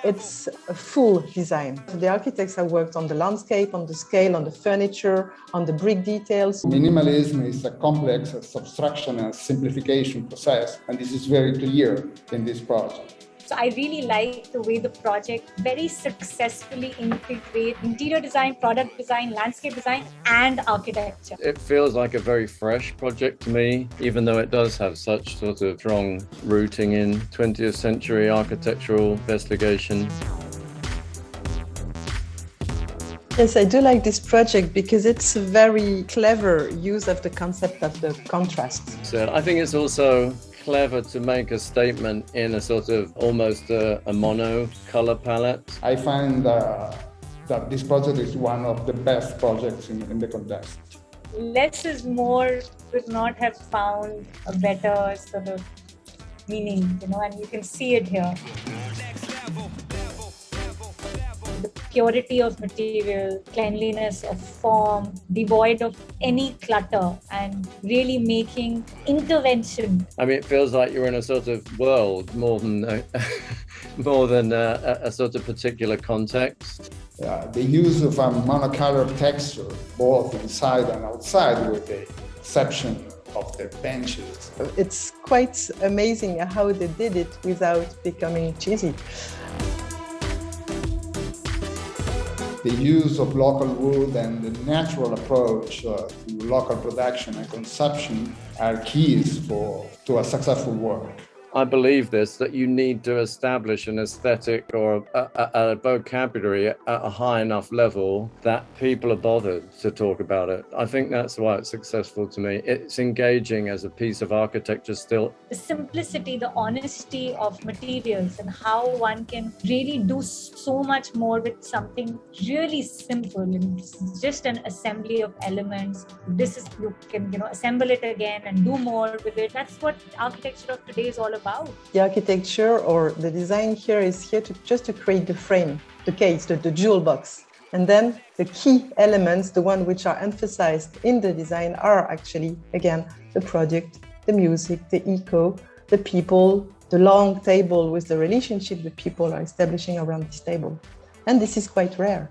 It's a full design. The architects have worked on the landscape, on the scale, on the furniture, on the brick details. Minimalism is a complex subtraction and simplification process, and this is very clear in this project. So I really like the way the project very successfully integrates interior design, product design, landscape design, and architecture. It feels like a very fresh project to me, even though it does have such sort of strong rooting in 20th century architectural investigation. Yes, I do like this project because it's a very clever use of the concept of the contrast. So I think it's also clever to make a statement in a sort of almost a mono color palette. I find that this project is one of the best projects in the contest. Less is more could not have found a better sort of meaning, and you can see it here. The purity of material, cleanliness of form, devoid of any clutter, and really making intervention. I mean, it feels like you're in a sort of world more than a sort of particular context. The use of a monocolored texture, both inside and outside, with the exception of the benches. It's quite amazing how they did it without becoming cheesy. The use of local wood and the natural approach to local production and consumption are keys to a successful work. I believe that you need to establish an aesthetic or a vocabulary at a high enough level that people are bothered to talk about it. I think that's why it's successful to me. It's engaging as a piece of architecture still. The simplicity, the honesty of materials, and how one can really do so much more with something really simple. It's just an assembly of elements. You can assemble it again and do more with it. That's what architecture of today is all about. The architecture or the design here is here to create the frame, the case, the jewel box. And then the key elements, the ones which are emphasized in the design, are actually, again, the project, the music, the eco, the people, the long table with the relationship the people are establishing around this table. And this is quite rare.